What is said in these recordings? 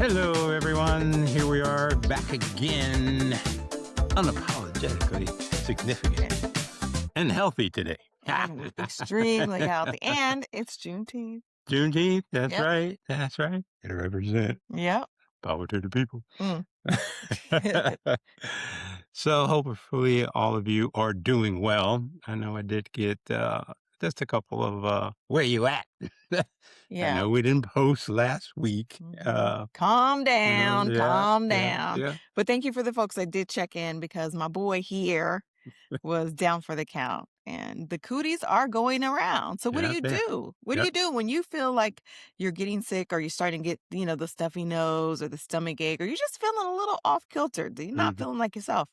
Hello, everyone. Here we are back again, unapologetically significant and healthy today. And extremely healthy. And it's Juneteenth. Juneteenth, that's Yep. right. That's right. Gotta represent Yep. power to the people. Mm. So, hopefully, all of you are doing well. I know I did get just a couple of where you at? I Yeah. know we didn't post last week. Calm down. Yeah, Calm yeah, down. yeah. But thank you for the folks that did check in because my boy here was down for the count and the cooties are going around. So what do Yeah, you there. do? What do Yep. you do when you feel like you're getting sick or you're starting to get, the stuffy nose or the stomach ache or you're just feeling a little off kilter? You're not Mhm. feeling like yourself.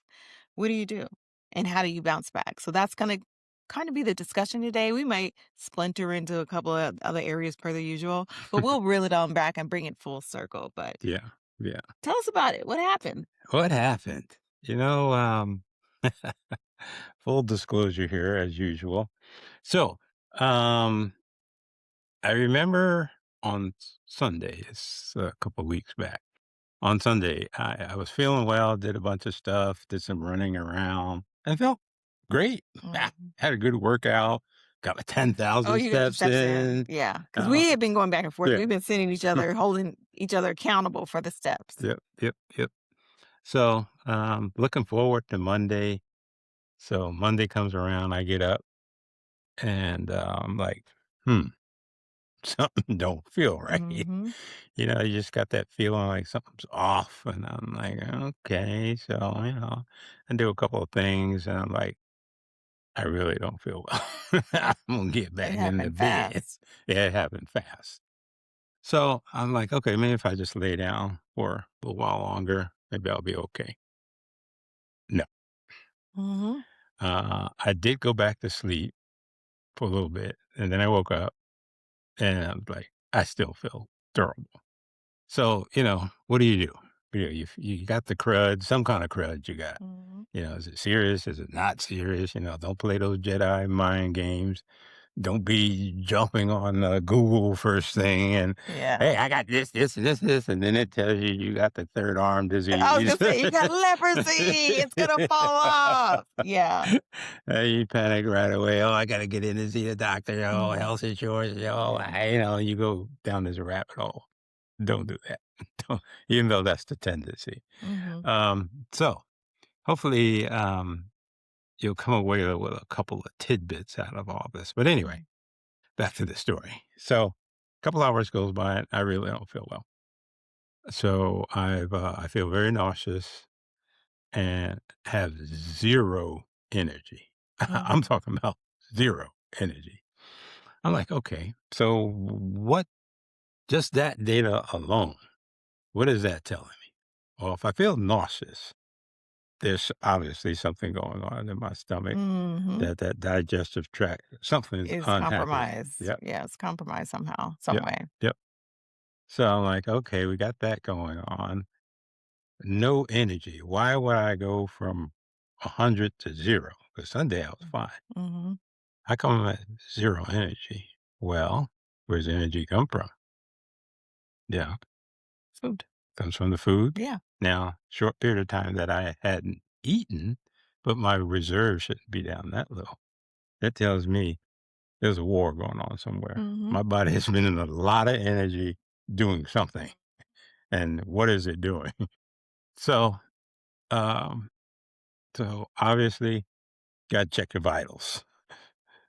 What do you do? And how do you bounce back? So that's going to kind of be the discussion today. We might splinter into a couple of other areas per the usual, but we'll reel it on back and bring it full circle. But Yeah, yeah. tell us about it. What happened? What happened? Full disclosure here as usual. So, um, I remember on Sunday, it's a couple of weeks back. On Sunday, I was feeling well, did a bunch of stuff, did some running around, and felt great. Mm. Had a good workout, got my Oh, 10,000 you got your steps steps in. in. Yeah, because Uh, we have been going back and forth. yeah. We've been sending each other, holding each other accountable for the steps. Yep, yep, yep. So, looking forward to Monday. So Monday comes around, I get up and I'm like, hmm, something don't feel right. Mhm. You just got that feeling like something's off. And I'm like, okay. So, I do a couple of things and I'm like, I really don't feel well. I'm gonna get It back in the happened bed. fast. Yeah, it happened fast. So I'm like, okay, maybe if I just lay down for a little while longer, maybe I'll be okay. No. Mhm. I did go back to sleep for a little bit and then I woke up. And I was like, I still feel terrible. So, what do? You got the crud, some kind of crud you got. Mhm. Is it serious? Is it not serious? Don't play those Jedi mind games. Don't be jumping on Google first thing and, Yeah. hey, I got this, and then it tells you got the third arm I was disease. gonna say, "You got leprosy. It's gonna fall off." Yeah. You panic right away. Oh, I got to get in to see the doctor. Oh, Mhm. health insurance. Oh, Yeah. you go down this rabbit hole. Don't do that. Don't, even though that's the tendency. Mhm. So hopefully, you'll come away with a couple of tidbits out of all this. But anyway, Mhm. back to the story. So a couple hours goes by and I really don't feel well. So I feel very nauseous and have zero energy. I'm Mhm. talking about zero energy. I'm like, okay, so what, just that data alone, what is that telling me? Well, if I feel nauseous, there's obviously something going on in my stomach, Mhm. that digestive tract, something is Is unhappy. compromised. Yep, Yeah, it's compromised somehow, some yep, way. yep. So I'm like, okay, we got that going on. No energy. Why would I go from 100 to zero? Because Sunday I was fine. Mhm. How come I'm at zero energy? Well, where's the energy come from? Yeah, Food. comes from the food. Yeah. Now, short period of time that I hadn't eaten, but my reserve shouldn't be down that low. That tells me there's a war going on somewhere. Mhm. My body has been in a lot of energy doing something. And what is it doing? So, um, so obviously, got to check your vitals,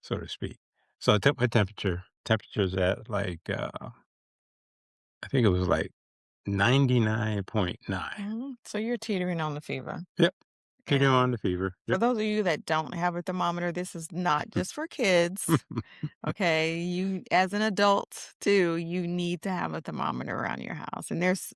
so to speak. So I took my temperature. Temperature's at like, I think it was like 99.9. Mhm. So you're teetering on the fever. Yep. Taking And on the fever. for Yep. those of you that don't have a thermometer, this is not just for kids. Okay. You, as an adult too, you need to have a thermometer around your house. And there's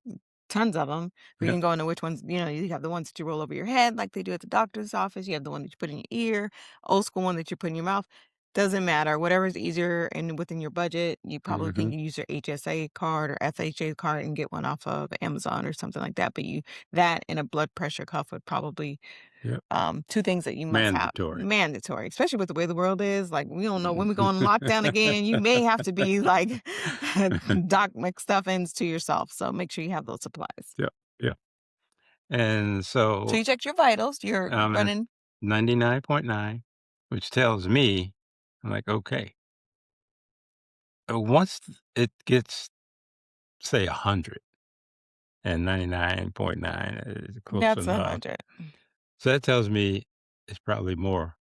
tons of them. We Yep. can go into which ones, you have the ones that you roll over your head like they do at the doctor's office. You have the one that you put in your ear, old school one that you put in your mouth. Doesn't matter, whatever's easier and within your budget, you probably can Mhm. use your HSA card or FHA card and get one off of Amazon or something like that, but you that and a blood pressure cuff would probably, Yep. 2 things that you must have. Mandatory. Mandatory, especially with the way the world is, like, we don't know when we go on lockdown again, you may have to be, like, doc McStuffins to yourself, so make sure you have those supplies. Yep, yep. And So so you checked your vitals, you're I'm at running 99.9, which tells me, I'm like, "Okay." Once it gets, say, 100 and 99.9 is close that's enough, 100. so that tells me it's probably more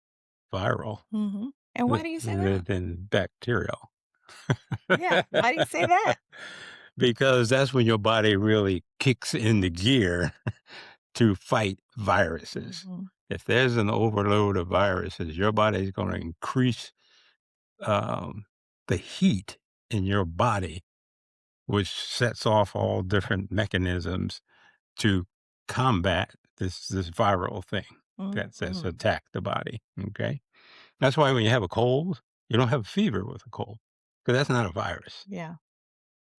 viral Mhm. And why do you say that? than bacterial. Yeah, why do you say that? Because that's when your body really kicks into gear to fight viruses. Mhm, If there's an overload of viruses, your body is gonna increase, um, the heat in your body, which sets off all different mechanisms to combat this viral thing that's mhm. attacked the body, okay? That's why when you have a cold, you don't have a fever with a cold, because that's not a virus. Yeah,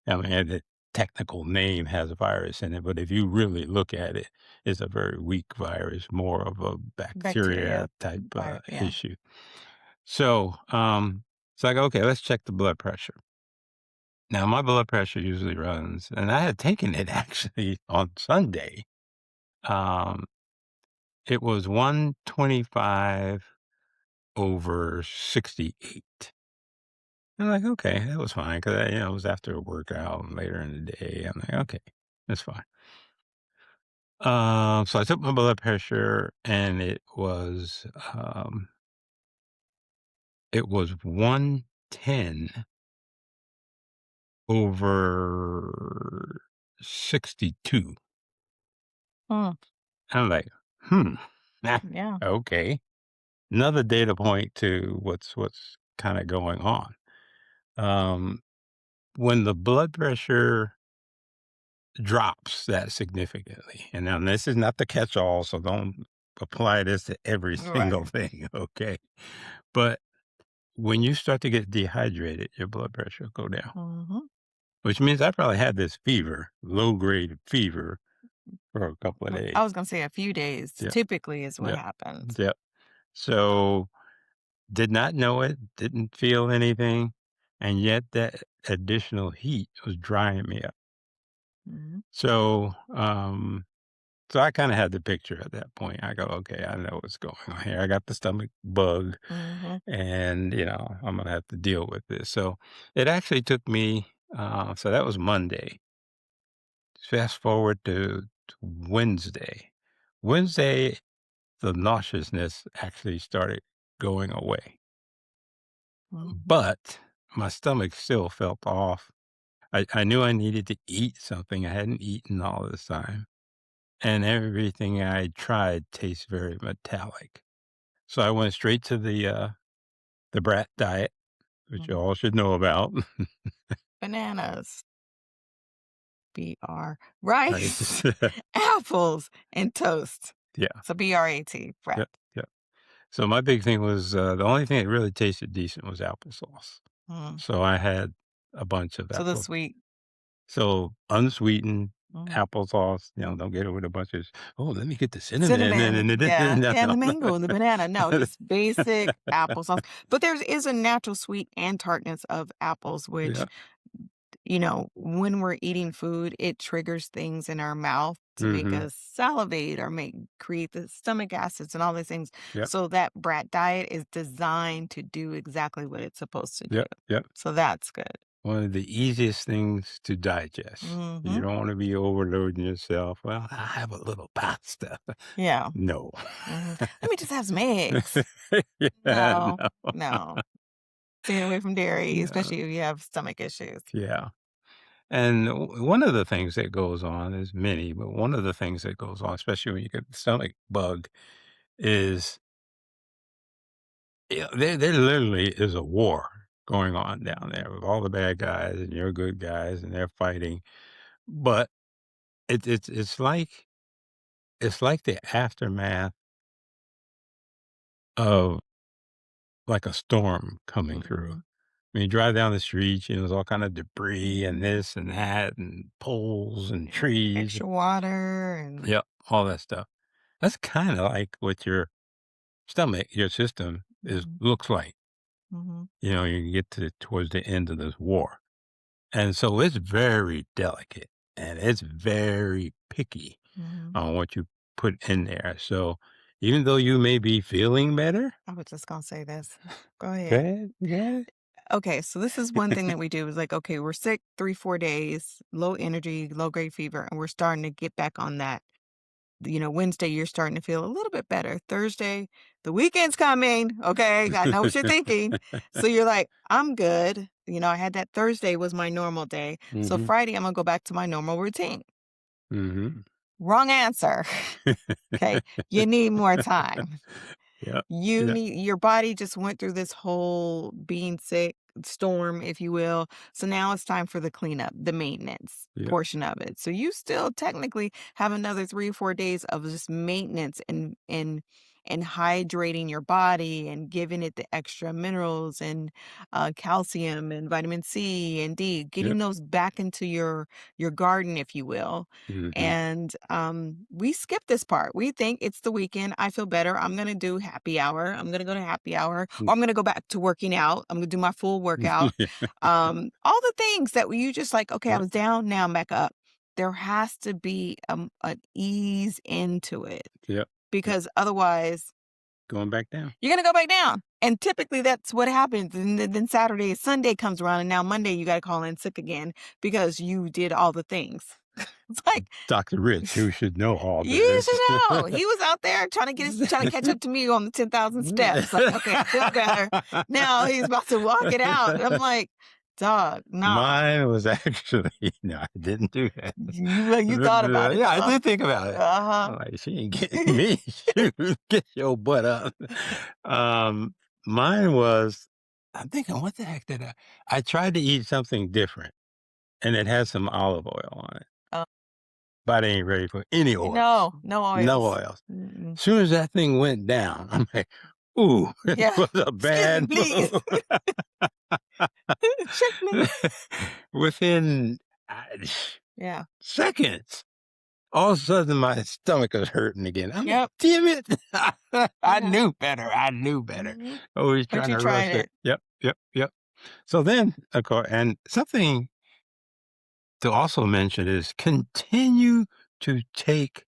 I mean, the technical name has a virus in it, but if you really look at it, it's a very weak virus, more of a bacteria, bacteria type yeah. issue. So, it's like, okay, let's check the blood pressure. Now, my blood pressure usually runs, and I had taken it actually on Sunday. Um, it was 125 over 68. I'm like, okay, that was fine because it was after a workout later in the day. I'm like, okay, that's fine. So I took my blood pressure and it was 110 over 62. Mm, I'm like, hmm, yeah. okay. Another data point to what's kind of going on. Um, when the blood pressure drops that significantly, and now this is not the catch-all, so don't apply this to every single Right. thing, okay? But when you start to get dehydrated, your blood pressure will go down, Mhm. which means I probably had this fever, low grade fever for a couple of I days. was gonna say a few days Yep, typically is what yep, happens. yep. So, did not know it, didn't feel anything, and yet that additional heat was drying me up. Mhm, So, so I kinda had the picture at that point. I go, "Okay, I know what's going on here. I got the stomach bug, mhm, and, I'm gonna have to deal with this." So, it actually took me so that was Monday. Fast forward to Wednesday. Wednesday, the nauseousness actually started going away, mhm. but my stomach still felt off. I knew I needed to eat something. I hadn't eaten all this time, and everything I tried tastes very metallic. So I went straight to the brat diet, which you Mhm. all should know about, Bananas, BR, right? rice, apples, and toast. Yeah, So BRAT, brat. yep, yep. So my big thing was, the only thing that really tasted decent was applesauce. Mm. So I had a bunch of So the apple, sweet. so unsweetened Mhm. applesauce, don't get it with a bunch of, "Oh, let me get the cinnamon Cinnamon, yeah, no, and no. the mango and the banana. No, just basic applesauce. But there is a natural sweet and tartness of apples, which, Yeah, when we're eating food, it triggers things in our mouth to make mhm, us salivate or make create the stomach acids and all these things. yep, So that brat diet is designed to do exactly what it's supposed to do. yep, yep. So that's good. One of the easiest things to digest. You Mhm. don't wanna be overloading yourself, "Well, I have a little pasta." Yeah. No. Mhm. Let me just have some eggs. Yeah, No, no, no. Staying away from dairy, no, especially if you have stomach issues. yeah. And one of the things that goes on is many, but one of the things that goes on, especially when you get the stomach bug, is there literally is a war going on down Mhm, there with all the bad guys and your good guys, and they're fighting. But it's like the aftermath of like a storm coming through. Mhm, When you drive down the street, there's all kind of debris and mhm. this and that and poles and Yeah, trees. extra water and Yep, all that stuff. That's kinda like what your stomach, your system is mhm, looks like, mhm, you get towards the end of this war. And so it's very delicate and it's very picky mhm. on what you put in there. So even though you may be feeling better. I was just gonna say this. Go ahead. Go ahead. Okay, so this is one thing that we do is like, okay, we're sick 3, 4 days, low energy, low grade fever, and we're starting to get back on that. Wednesday, you're starting to feel a little bit better. Thursday, the weekend's coming. Okay, I know what you're thinking. So you're like, I'm good. I had that Thursday was my normal day. So Mhm, Friday, I'm gonna go back to my normal routine. mhm. Wrong answer. Okay, you need more time. Yep, You yep, need your body just went through this whole being sick storm, if you will. So now it's time for the cleanup, the maintenance yep, portion of it. So you still technically have another 3 or 4 days of just maintenance and hydrating your body and giving it the extra minerals and calcium and vitamin C and D, getting yep. those back into your garden, if you will. Mhm. And we skip this part. We think it's the weekend. I feel better. I'm going to do happy hour. I'm going to go to happy hour, Mm. or I'm going to go back to working out. I'm going to do my full workout. Yeah, All the things that you just like, okay, I yep, was down, now I'm back up. There has to be an ease into it yep, yep. because otherwise Going back down. you're going to go back down. And typically that's what happens. And then Saturday, Sunday comes around, and now Monday you got to call in sick again because you did all the things. It's like, Dr. Rich, who should know all you this. should know. He was out there trying to catch up to me on the 10,000 steps. Like, okay, I feel better. Now he's about to walk it out. I'm like, dog, nah. Mine was actually no, I didn't do that. You thought about it Yeah, I though. did think about it. Uh-huh. I'm like, "She ain't getting me. Shoot, get your butt up." Um, Mine was I'm thinking, "What the heck did I tried to eat something different, and it had some olive oil on it, Uh, but I ain't ready for any oils. no, no No oils. oils. Mm-mm. Soon as that thing went down, I'm like, "Ooh, it Yeah. was a Excuse me, bad please. move." Check, please. Within, Yeah. seconds, all of a sudden, my stomach is hurting again. I'm like, Yep. "Damn it." I Yeah. knew better, I knew better. Hmm. Always But trying you to tried rush it. it. Yep, yep, yep. So then, of course, and something to also mention is continue to take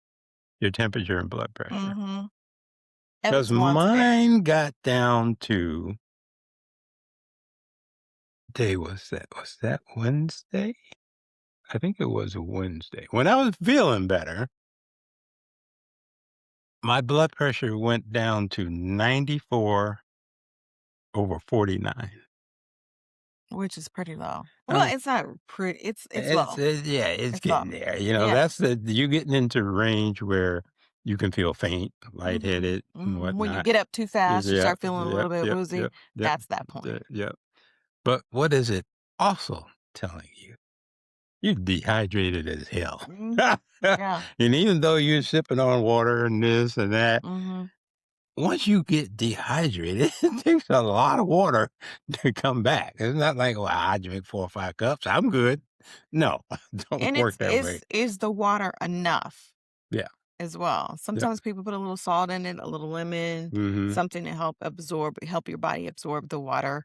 your temperature and blood pressure, Hmm. At because least once a day. mine got down to day was that? Was that Wednesday? I think it was a Wednesday. When I was feeling better, my blood pressure went down to 94/49. Which is pretty low. Well, Um, it's not pretty, it's low. yeah, it's It's low. getting there. Yeah. That's you're getting into range where you can feel faint, Mhm. lightheaded, and Mhm. When you whatnot. get up too fast, you Yeah, start feeling a yep, little bit yep, woozy. yep, yep, That's that point. yep. But what is it also telling you? You're dehydrated as hell. Mhm. Yeah. And even though you're sipping on water and this and that, Mhm. once you get dehydrated, it takes a lot of water to come back. It's not like, well, I drink 4 or 5 cups. I'm good. No, don't And work it's that way. is the water enough Yeah. as well? Yep. Sometimes people put a little salt in it, a little lemon, Hmm. something to help your body absorb the water.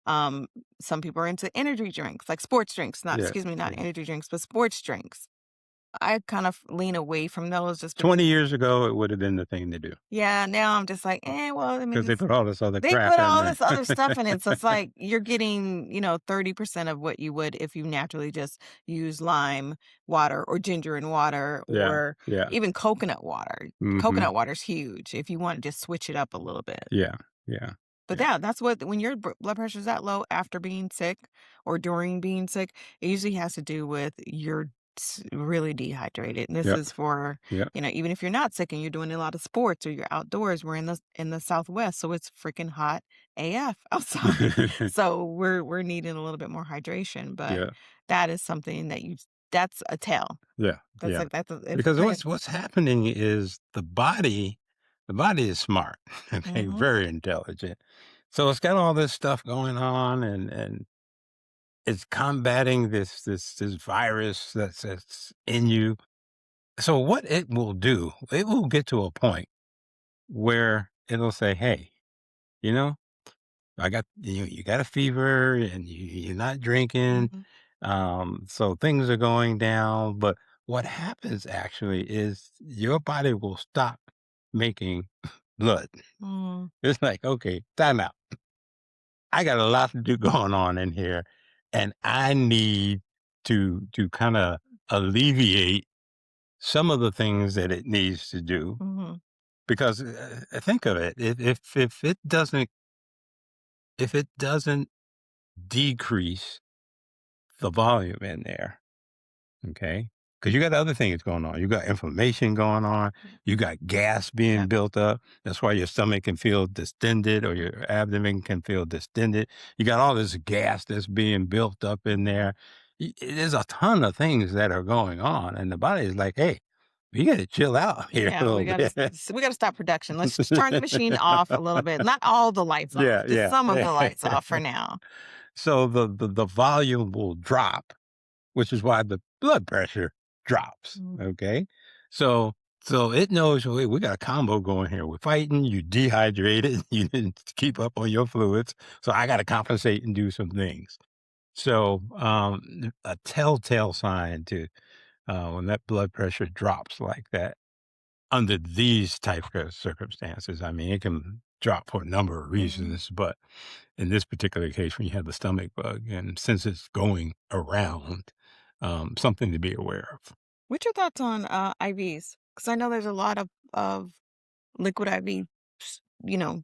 Um, some people are into energy drinks, like sports drinks, not Yeah. excuse me, not Yeah. energy drinks, but sports drinks. I kind of lean away from those just because 20 years ago, it would have been the thing to do yeah, now I'm just like, well, I mean, because they put all this other they crap put in all there. this other stuff in it, so it's like you're getting, 30% of what you would if you naturally just use lime water or ginger and water Yeah. or Yeah. even coconut water. Hmm. Coconut water's huge if you want to just switch it up a little bit. Yeah. Yeah. But Yeah. yeah, that's what when your blood pressure's that low after being sick or during being sick, it usually has to do with you're really dehydrated. And this Yep. is for, Yep. even if you're not sick and you're doing a lot of sports or you're outdoors, we're in the Southwest, so it's freaking hot AF outside. So we're needing a little bit more hydration, but Yeah. that is something that that's a tell. Yeah. That's Yeah. like that's a, it's a Because pretty what's happening is the body is smart, okay, mhm. very intelligent. So it's got all this stuff going on, and it's combating this virus that's in you. So what it will do, it will get to a point where it'll say, "Hey, you know, you got a fever and you're not drinking, Mhm. so things are going down." But what happens actually is your body will stop making blood. Mm, It's like, okay, time out. I got a lot to do going on in here, and I need to kind of alleviate some of the things that it needs to do mhm, because think of it, if it doesn't decrease the volume in there. Okay. Because you got other things going on. You got inflammation going on. You got gas being yep, built up. That's why your stomach can feel distended or your abdomen can feel distended. You got all this gas that's being built up in there. There's a ton of things that are going on. And the body is like, hey, you got to chill out here a yeah, little bit. we gotta stop production. Let's just turn the machine off a little bit. Not all the lights off, Yeah, just yeah. some of the lights off for now. So the volume will drop, which is why the blood pressure drops, Mm, okay? So so it knows, "Wait, we got a combo going here. We're fighting, you dehydrated, you didn't keep up on your fluids, so I gotta compensate and do some things." So, a telltale sign to, when that blood pressure drops like that under these type of circumstances, I mean, it can drop for a number of mhm. reasons, but in this particular case, when you have the stomach bug, and since it's going around, something to be aware of. What's your thoughts on, IVs? Because I know there's a lot of liquid IV,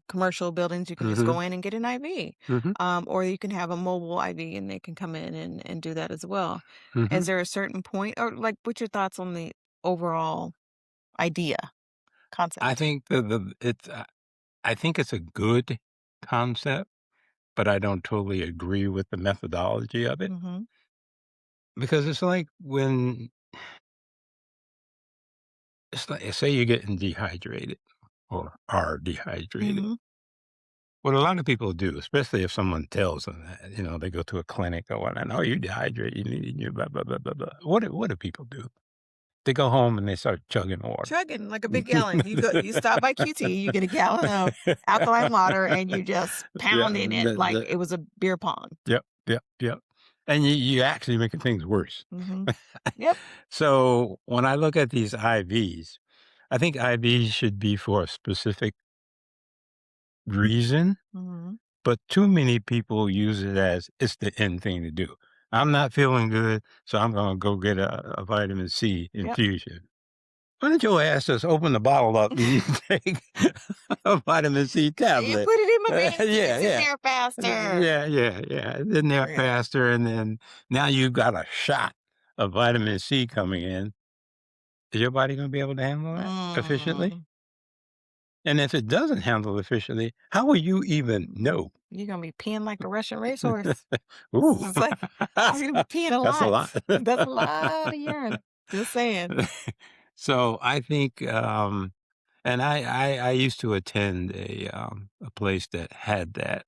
commercial buildings, you can just Mhm, go in and get an IV. mhm, Or you can have a mobile IV and they can come in and do that as well. Is mhm. there a certain point or like what's your thoughts on the overall idea, I concept? think I think it's a good concept, but I don't totally agree with the methodology of it Mhm. because it's like say you're getting dehydrated or are dehydrated. Mhm. What a lot of people do, especially if someone tells them that, they go to a clinic or whatnot, "Oh, you're dehydrated, you need you blah, blah, blah, blah, blah." What do people do? They go home and they start chugging water. Chugging like a big gallon. You stop by QT, you get a gallon of alkaline water and you just Yeah, pounding it like it was a beer pong. yep, yep, yep. And you actually making things worse. Mhm. Yep. So when I look at these IVs, I think IVs should be for a specific reason, Mhm. but too many people use it as it's the end thing to do. I'm not feeling good, so I'm gonna go get a vitamin C Yep. infusion. Why don't your ass just open the bottle up and you take a vitamin C You tablet? put it in my veins, Yeah, it's in yeah. there faster. Yeah, yeah, yeah. It's in there Yeah. faster, and then now you've got a shot of vitamin C coming in. Is your body gonna be able to handle that efficiently? Mm. And if it doesn't handle efficiently, how will you even know? You're gonna be peeing like a Russian racehorse. Ooh, It's like it's gonna be peeing a that's a lot. lot. That's a lot of urine. Just saying. So I think, and I used to attend a place that had that.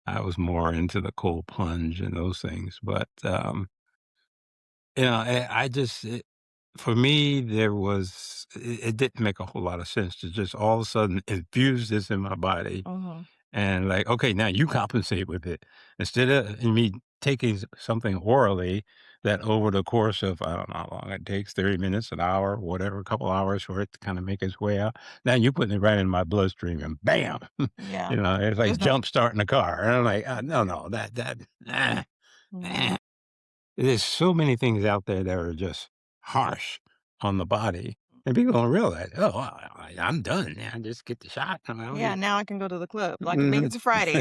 I was more into the cold plunge and those things, but I just for me it didn't make a whole lot of sense to just all of a sudden infuse this in my body Mhm. and like, okay, now you compensate with it. Instead of me taking something orally that over the course of, I don't know how long it takes, 30 minutes, an hour, whatever, a couple hours for it to kind of make its way out. Now you're putting it right in my bloodstream and bam, Yeah. it's like There's no jump starting a car. And I'm like, no, no, ah, mhm. ah." There's so many things out there that are just harsh on the body. And people don't realize, oh, I'm done now. Just get the shot. Yeah, now I can go to the club. Like, make it Mhm. to Friday.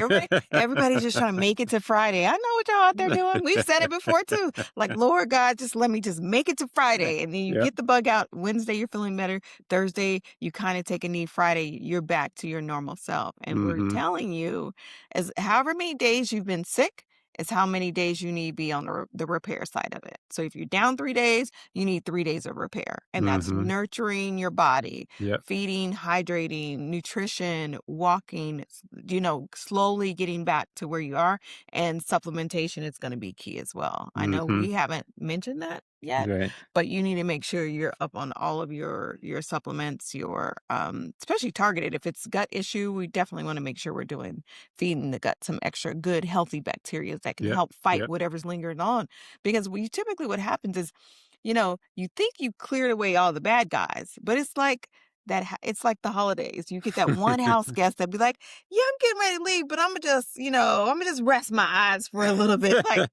Everybody's just trying to make it to Friday. I know what y'all out there doing. We've said it before too. Like, Lord God, just let me just make it to Friday. And then you Yep. get the bug out. Wednesday, you're feeling better. Thursday, you kind of take a knee. Friday, you're back to your normal self. And we're Mhm. telling you, as however many days you've been sick, is how many days you need be on the repair side of it. So if you're down 3 days, you need 3 days of repair. And that's Mhm. nurturing your body, Yep. feeding, hydrating, nutrition, walking, slowly getting back to where you are. And supplementation is going to be key as well. I know Mhm. we haven't mentioned that yet, Right. but you need to make sure you're up on all of your supplements, your especially targeted. If it's gut issue, we definitely want to make sure we're doing feeding the gut some extra good healthy bacteria that can Yep. help fight Yep. whatever's lingering on. Because we typically what happens is, you think you cleared away all the bad guys, but it's like it's like the holidays. You get that one house guest that be like, "Yeah, I'm getting ready to leave, but I'm gonna just rest my eyes for a little bit." Like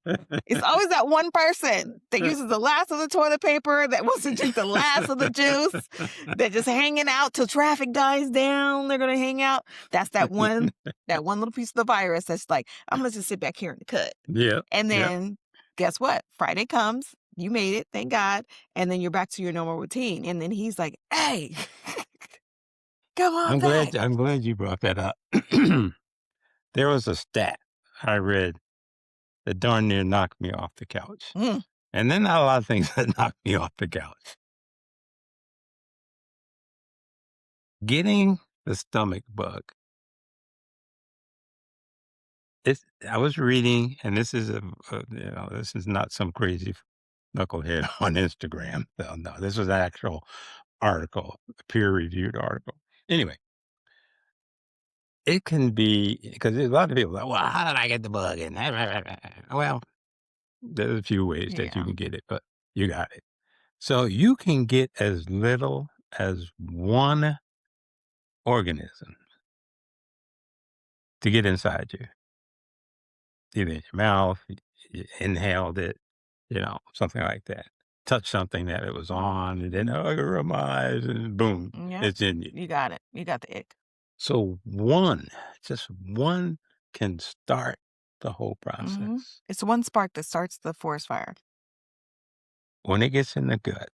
it's always that one person that uses the last of the toilet paper, that wants to drink the last of the juice, that just hanging out till traffic dies down. They're gonna hang out. That's that one little piece of the virus that's like, I'm gonna just sit back here in the cut. Yep. And Yep. then guess what? Friday comes, you made it, thank God. And then you're back to your normal routine. And then he's like, hey, come on back. I'm glad you brought that up. There was a stat I read that darn near knocked me off the couch. Mm, And then not a lot of things that knocked me off the couch. Getting the stomach bug. I was reading, and this is this is not some crazy knucklehead on Instagram. No, this was an actual article, a peer-reviewed article. Anyway, it can be because there's a lot of people like, well, how did I get the bug? And well, there's a few ways that you yeah. can get it, but you got it. So you can get as little as one organism to get inside you, either in your mouth, you inhaled it, something like that. Touch something that it was Mhm. on, and then, oh, your eyes, and boom, Yep. it's in you. You got it. You got the ick. So just one can start the whole process. It's one spark that starts the forest fire. When it gets in the gut,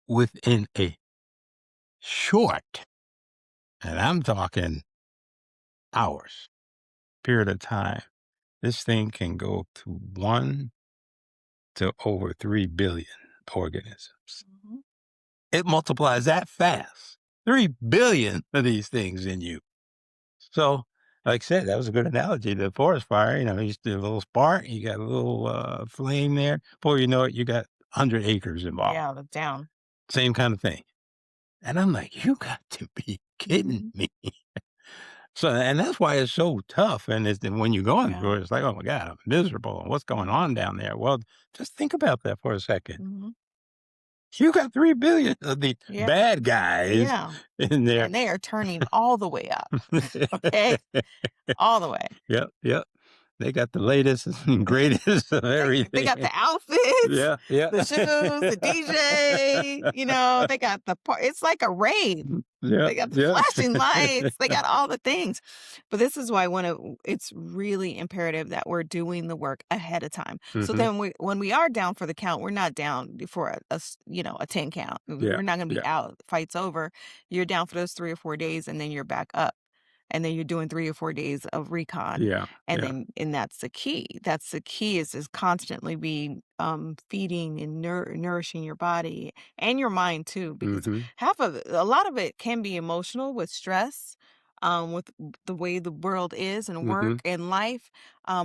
within a short, and I'm talking hours, period of time, this thing can go to 1 to over 3 billion organisms. Mhm. It multiplies that fast. 3 billion of these things in you. So, like I said, that was a good analogy. The forest fire, you just do a little spark, you got a little flame there. Before you know it, you got 100 acres involved. Yeah, the down. Same kind of thing. And I'm like, you got to be kidding Mhm. me. So, and that's why it's so tough. And when you're going Yeah. through it, it's like, oh my God, I'm miserable. What's going on down there? Well, just think about that for a second. Mhm. You got 3 billion of the Yeah. bad guys Yeah. in there. And they are turning all the way up. Okay? All the way. Yep, yep. They got the latest and greatest of They everything. got the outfits, Yeah, yeah. the shoes, the DJ, they got it's like a rave. Yeah, They got the yeah. flashing lights, they got all the things. But this is why it's really imperative that we're doing the work ahead of time. So Mhm. then when we are down for the count, we're not down for a 10 count. Yeah, We're not going to be yeah. out, fight's over. You're down for those 3 or 4 days and then you're back up. And then you're doing 3 or 4 days of recon. Yeah, yeah. And that's the key. That's the key is constantly be feeding and nourishing your body and your mind too, because Mhm, a lot of it can be emotional with stress, with the way the world is and work mhm, and life.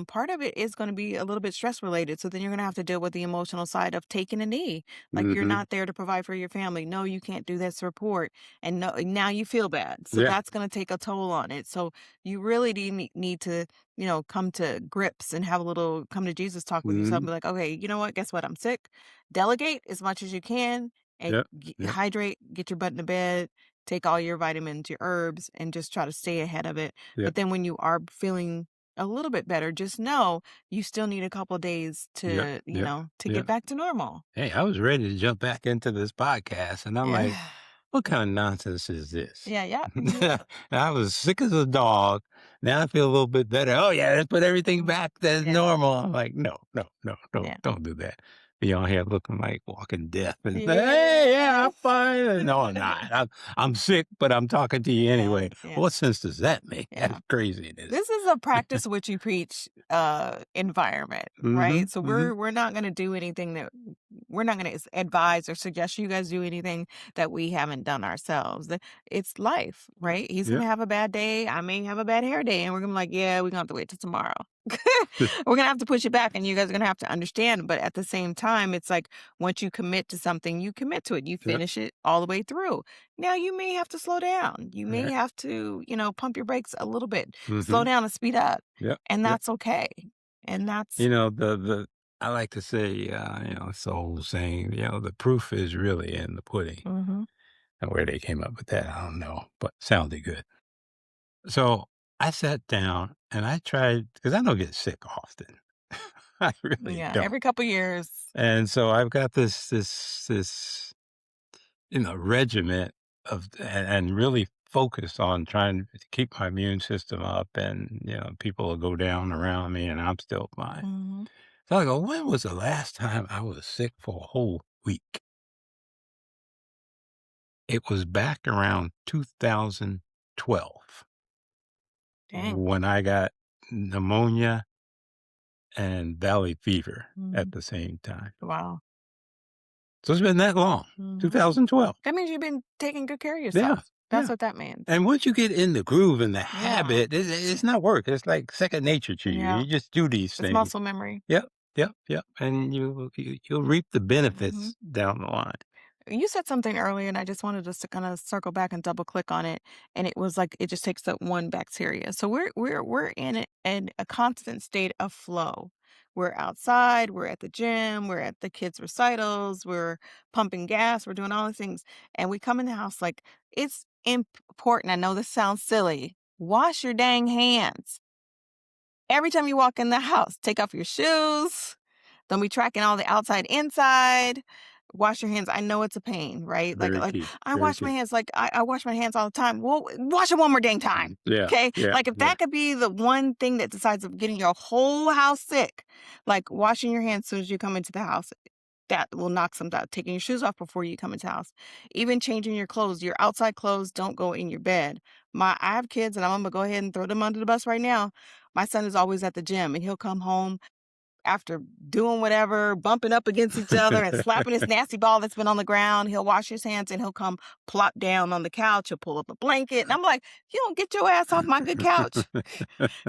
Part of it is going to be a little bit stress related. So then you're going to have to deal with the emotional side of taking a knee. Like you're mhm. not there to provide for your family. No, you can't do this report. And no, now you feel bad. So Yeah. that's going to take a toll on it. So you really do need to, come to grips and have a little come to Jesus talk with yourself and Mhm. be like, okay, you know what? Guess what? I'm sick. Delegate as much as you can and Yep, yep, hydrate, get your butt in the bed, take all your vitamins, your herbs, and just try to stay ahead of it. yep, But then when you are feeling a little bit better, just know you still need a couple days yep, yep, to get yep. back to normal. Hey, I was ready to jump back into this podcast, and I'm like, Yeah. "What kind of nonsense is this?" Yeah, yeah. Yeah. I was sick as a dog. Now I feel a little bit better. "Oh, yeah, let's put everything Mhm. back to Yeah. normal." I'm like, "No, no, no, Yeah. don't do that." be on here looking like walking death and say, "Hey, yeah, Yeah. I'm fine." And, no, I'm not. I'm sick, but I'm talking to you Yeah, anyway. yeah, What sense does that make? That's yeah. craziness. This is a practice what you preach environment, right? Mhm, So mhm. we're not going to do anything that we're not going to advise or suggest you guys do anything that we haven't done ourselves. It's life, right? He's going Yep. to have a bad day. I may have a bad hair day, and we're going to be like, yeah, we're going to have to wait till tomorrow. We're going to have to push it back, and you guys are going to have to understand. But at the same time, it's like once you commit to something, you commit to it. You Yep. finish it all the way through. Now you may have to slow down. You may Right. have to, pump your brakes a little bit, slow Mhm. down and speed up, Yep. and Yep. that's okay. And that's The I like to say, it's the old saying, the proof is really in the pudding. mhm. And where they came up with that, I don't know, but sounded good. So I sat down and I tried because I don't get sick often. I really Yeah, don't. every couple years. And so I've got this regiment of and really focused on trying to keep my immune system up and people will go down around me and I'm still fine. Mhm. So I go, when was the last time I was sick for a whole week? It was back around 2012 Dang. when I got pneumonia and valley fever at Mhm. the same time. Wow. So it's been that long, Mhm. 2012. That means you've been taking good care of Yeah, yourself. That's yeah. what that means. And once you get in the groove and the Yeah. habit, it's not work. It's like second nature to you. Yeah. You just do these It's things. muscle memory. Yep, yep, yep. And you'll reap the Mhm. benefits down the line. You said something earlier, and I just wanted us to kind of circle back and double click on it. And it was like it just takes up one bacteria. So we're in a constant state of flow. We're outside, we're at the gym, we're at the kids' recitals, we're pumping gas, we're doing all the things. And we come in the house like it's important. I know this sounds silly. Wash your dang hands. Every time you walk in the house, take off your shoes. Don't be tracking all the outside, inside. Wash your hands. I know it's a pain, right? Like, Very like key. I Very wash my key. hands. Like I wash my hands all the time. Well, wash it one more dang time. Yeah, Okay. yeah, Like if yeah. that could be the one thing that decides of getting your whole house sick, like washing your hands as soon as you come into the house, that will knock some out. Taking your shoes off before you come into the house. Even changing your clothes. Your outside clothes don't go in your bed. I have kids and I'm gonna go ahead and throw them under the bus right now. My son is always at the gym and he'll come home after doing whatever, bumping up against each other and slapping this nasty ball that's been on the ground. He'll wash his hands and he'll come plop down on the couch. He'll pull up a blanket. And I'm like, you don't get your ass off my good couch.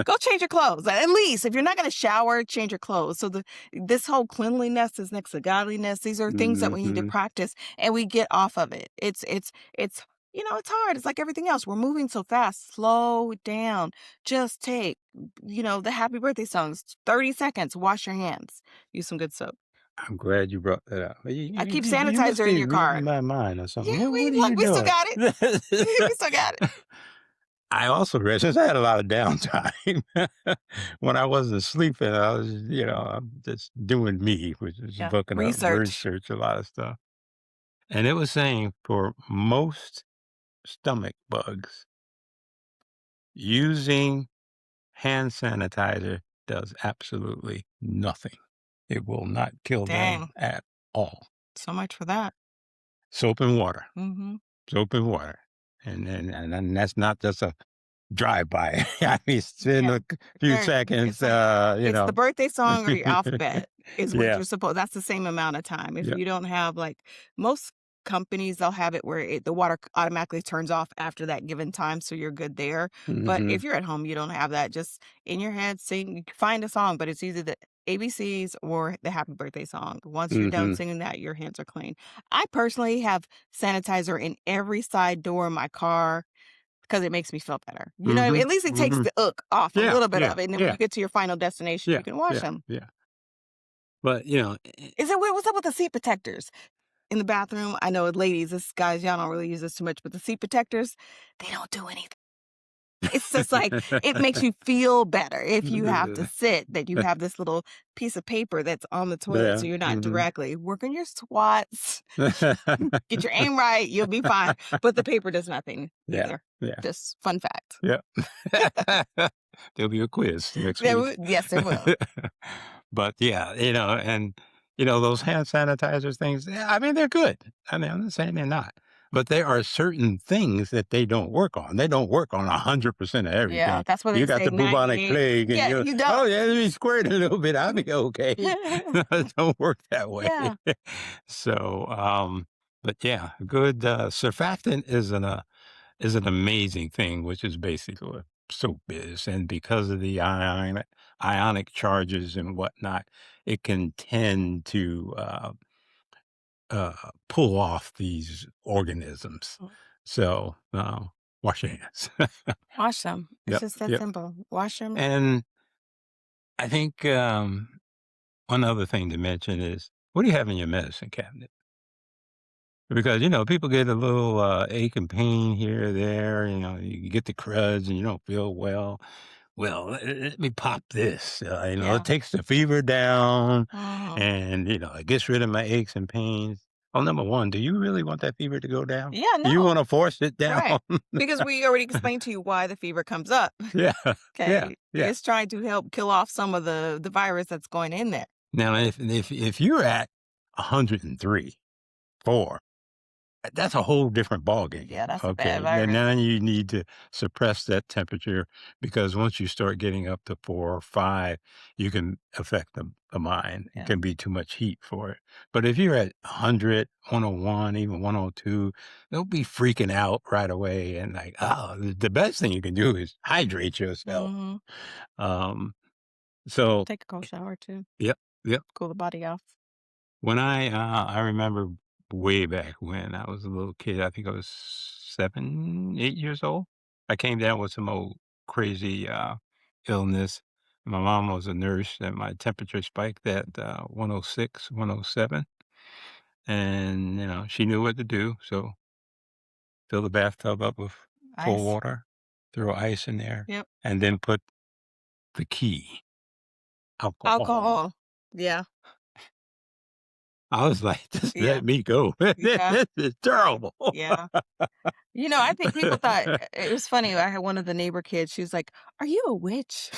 Go change your clothes. At least if you're not going to shower, change your clothes. So this whole cleanliness is next to godliness. These are things that we need to Mhm. practice and we get off of it. It's it's hard. It's like everything else. We're moving so fast. Slow down. Just take, the happy birthday songs. 30 seconds. Wash your hands. Use some good soap. I'm glad you brought that up. I keep You must sanitizer in be your reading car. my mind or Yeah, something. What are look, you we still doing? got it. We still got it. I also read since I had a lot of downtime when I wasn't sleeping, I was, I'm just doing me, which is Yeah. looking up Research. research a lot of stuff. And it was saying for most stomach bugs, using hand sanitizer does absolutely nothing. It will not kill them Dang. at all. So much for that. Soap and water, Hmm. soap and water. And that's not just a drive by. I mean, spend Yeah. a few It's seconds, like it's the birthday song or your alphabet is what Yeah, you're supposed that's the same amount of time. If yeah. you don't have like most companies, they'll have it where the water automatically turns off after that given time, so you're good there. But if Mhm, you're at home, you don't have that. Just in your head, sing, find a song, but it's either the ABCs or the happy birthday song. Once you're done mhm. singing that, your hands are clean. I personally have sanitizer in every side door in my car 'cause it makes me feel better. Mhm, At least it takes mhm. the off a Yeah, little bit yeah, of it, and then when yeah, you get to your final destination, yeah, you can wash yeah, them. yeah. But, Is it weird? What's up with the seat protectors in the bathroom? I know ladies, this guys, y'all don't really use this too much, but the seat protectors, they don't do anything. It's just like it makes you feel better if you have to sit, that you have this little piece of paper that's on the toilet, Yeah, so you're not mhm. directly working your squats. Get your aim right, you'll be fine, but the paper does nothing Yeah, either. yeah, Just fun fact. yeah. There'll be a quiz next week. Yes, there will. But, yeah, and those hand sanitizers things, yeah, I mean, they're good. I mean, I'm not saying they're not, but there are certain things that they don't work on. They don't work on 100% of Yeah, everything. that's what You they got say the bubonic 98. plague and Yeah, you're, you don't. "Oh, yeah, let me squirt a little bit. I'll be okay." It don't work that way. Yeah. So, but yeah, good, surfactant is an amazing thing, which is basically what soap is, and because of the ionic charges and whatnot, it can tend to, pull off these organisms. Mm. So, wash your hands. Wash them. It's Yep, just that yep, simple. Wash them. and I think, one other thing to mention is, what do you have in your medicine cabinet? Because, people get a little, ache and pain here or there, you get the crud and you don't feel well. Well, let me pop this, it Yeah. takes the fever down Mhm. and, it gets rid of my aches and pains. Well, number 1, do you really want that fever to go down? Yeah, Do you no. wanna force it down? Right. Because we already explained to you why the fever comes up. Yeah, yeah, Okay. yeah. It's trying to help kill off some of the virus that's going in there. Now if you're at 103, 4, that's a whole different ballgame, Yeah, that's a bad okay? Then virus. now you need to suppress that temperature because once you start getting up to 4 or 5, you can affect the mind. It Yeah. can be too much heat for it. But if you're at 100, 101, even 102, don't be freaking out right away and like, oh, the best thing you can do is hydrate yourself. Mhm. Um, so Take a cold shower too. yep, yep. Cool the body off. When I remember way back when I was a little kid, I think I was 7, 8 years old. I came down with some old crazy, illness. My mom was a nurse, and my temperature spiked at, 106, 107, and, she knew what to do, so fill the bathtub up with cold Ice. water, throw ice in there, Yep. and then put the key, alcohol. Alcohol. Yeah. I was like, "Just Yeah. let me go. Yeah. This is terrible." Yeah. I think people thought it was funny. I had one of the neighbor kids. She was like, "Are you a witch?"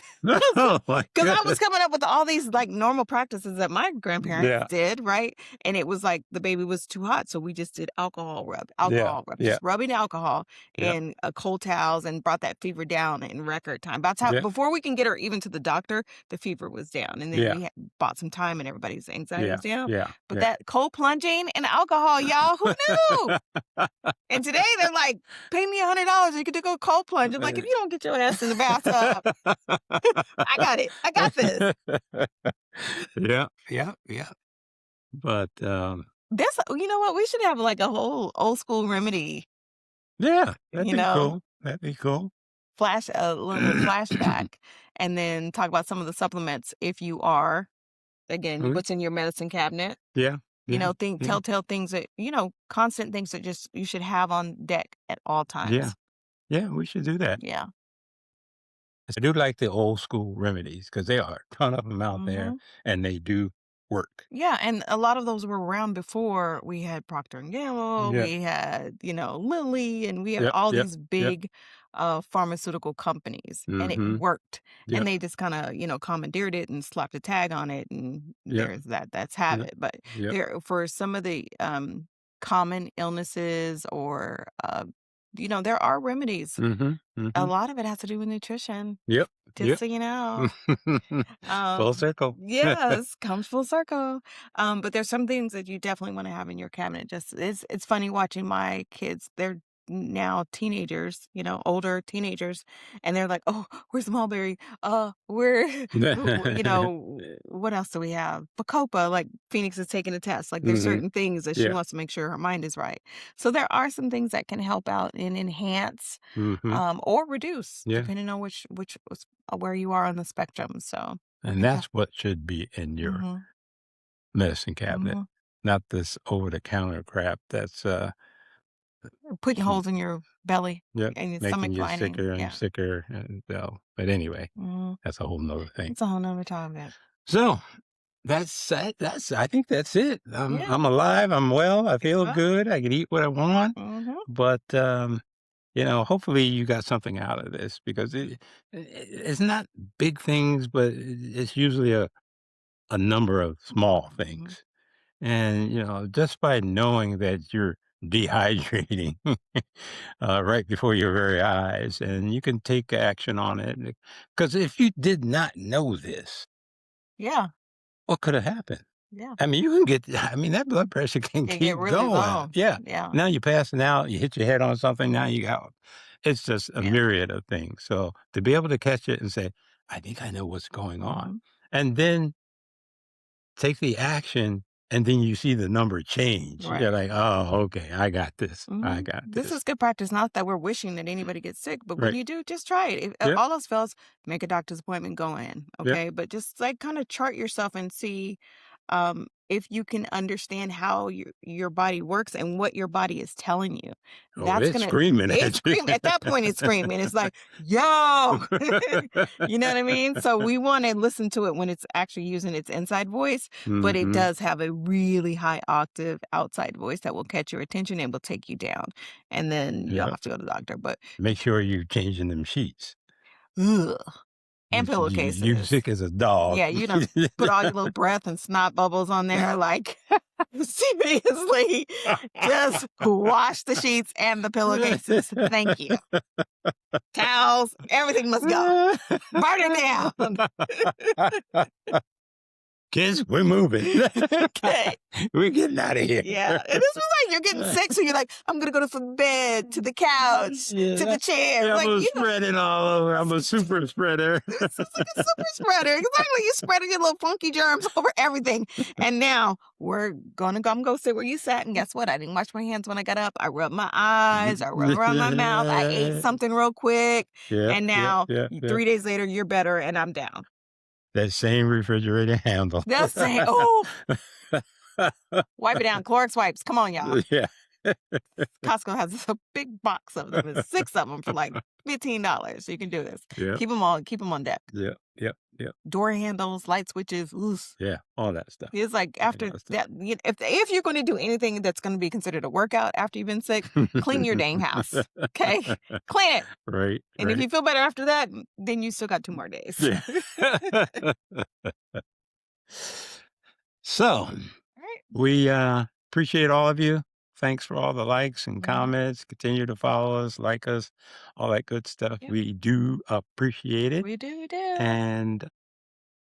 Oh my Because I was goodness. coming up with all these like normal practices that my grandparents Yeah, did, right? And it was like the baby was too hot, so we just did yeah, alcohol rub, yeah, just rubbing alcohol yeah, and cold towels, and brought that fever down in record time. By the time yeah, before we can get her even to the doctor, the fever was down, and then yeah, we bought some time, and everybody's anxiety yeah, was down. yeah, But yeah. that cold plunging and alcohol, y'all, who knew? And today they're like, "Pay me $100, you get to go cold plunge." I'm like, "If you don't get your ass in the bathtub, I got it. I got this." Yeah, yeah, yeah. But, You know what? We should have like a whole old school remedy, yeah, that'd you be know, cool. That'd be cool. a little flashback, and then talk about some of the supplements if you are, again, Mhm. what's in your medicine cabinet. Yeah, yeah, yeah, Telltale things that, constant things that just you should have on deck at all yeah, times. yeah, we should do that. Yeah. I do like the old school remedies because there are a ton of them out there, Mhm. and they do work. Yeah, and a lot of those were around before we had Procter& and Gamble, Yeah. we had, Lilly, and we had Yep, all yep, these yep. big, pharmaceutical companies, and it Mhm. worked, and Yep, they just kinda, commandeered it and slapped a tag on it, and yep, there's that, that's have yep, it, but yep. there for some of the, common illnesses or, there are remedies. Mhm, A mhm. lot of it has to do with nutrition, Yep, just yep. so you know. Full Um, circle. yes, comes full circle. But there's some things that you definitely wanna have in your cabinet. Just it's funny watching my kids. They're now teenagers, older teenagers, and they're like, "Oh, where's the mulberry? Where what else do we have? Bacopa." Like, Phoenix is taking a test. Like, there's Mhm. certain things that she Yeah. wants to make sure her mind is right. So there are some things that can help out and enhance, Mhm. or reduce, Yeah, depending on where you are on the spectrum. So I and think that. that's what should be in your Mhm, medicine cabinet, mhm. not this over-the-counter crap that's, Putting holes in your belly yep, and your making stomach you lining. sicker and Yeah. sicker, and, but anyway, Mhm. that's a whole whole 'nother thing. It's a whole nother topic. So, that's I think that's it. Yeah. I'm alive, I'm well, I feel Well. good, I can eat what I want, Mhm. but, hopefully you got something out of this because it's not big things, but it's usually a number of small Mhm. things. And, just by knowing that you're dehydrating right before your very eyes, and you can take action on it. Because if you did not know this, Yeah, what could have happened? yeah. I mean, you can get, I mean, that blood pressure can Can get keep really going. low. Yeah. Yeah, Now you're passing out, you hit your head on something, now you got, it's just a yeah. myriad of things. So to be able to catch it and say, I think I know what's going on. Mhm. And then take the action, and then you see the number change. You're Right. like, "Oh, okay, I got this. I Mhm. got This this." is good practice, not that we're wishing that anybody gets sick, but when Right. you do, just try it. If Yep, all else fails, make a doctor's appointment, go in, yep. okay? But just, like, kinda chart yourself and see, if you can understand how your body works and what your body is telling you. Oh, That's it's gonna screaming it's at you. screaming at that point, it's screaming. It's like, "Yo!" You know what I mean? So we wanna listen to it when it's actually using its inside voice, but it Mhm. does have a really high octave outside voice that will catch your attention and will take you down, and then you'll Yep. have to go to the doctor, but Make sure you're changing them sheets. ugh, You and you pillowcases. sick as a dog. Yeah, you done put all your little breath and snot bubbles on there, like, seriously, just wash the sheets and the pillowcases. Thank you. Towels, everything must go. Burn it down. Kids, we're moving. Okay. We're getting out of here. Yeah, and this was like you're getting sick, so you're like, "I'm gonna go to the bed, to the couch, to Yeah. the chair." Yeah, I'm Like, gonna you know, spread it all over. I'm a super spreader. this is like a super spreader. Exactly, you spreading your little funky germs over everything. And now we're gonna go. I'm gonna sit where you sat, and guess what? I didn't wash my hands when I got up. I rubbed my eyes. I rubbed around my mouth. I ate something real quick, Yep, and yep, now yep, yep. 3 days later, you're better, and I'm down. That same refrigerator handle. That's saying, "Oh, wipe it down, Clorox wipes. Come on, y'all." Yeah. Costco has a big box of them. It's 6 of them for like $15. So you can do this. Yep, Keep them on deck. yep, yep, yep. Door handles, light switches, ooh. Yeah, all that stuff. It's like All after that stuff. that, if you're going to do anything that's going to be considered a workout after you've been sick, clean your dang house. Okay, clean it. Right, And if right. you feel better after that, then you still got 2 more days. Yeah. So, Right. we, appreciate all of you. Thanks for all the likes and Mhm. comments. Continue to follow us, like us, all that good stuff. Yep. We do appreciate it, We do. and It's,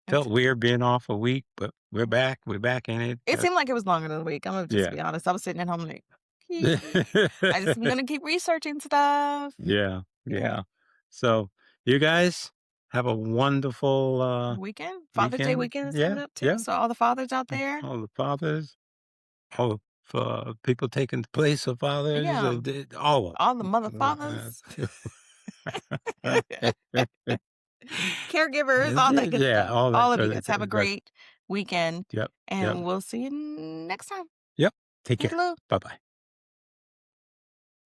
felt weird being off a week, but we're back. We're back in it. it seemed like it was longer than a week. I'm gonna just Yeah. be honest. I was sitting at home like, I just am gonna keep researching stuff. Yeah, Yeah. yeah. So, you guys have a wonderful, Weekend, Father's Day weekend. weekend is coming Yeah, up too. yeah. So all the fathers out there, All the fathers, all of, people taking the place of fathers, yeah, all of all the mother them. fathers, caregivers, all that good Yeah, stuff. all that All of you good guys have a good. great weekend, Yep, yep, and we'll see you next time. yep. Take care. Toodaloo. Bye-bye.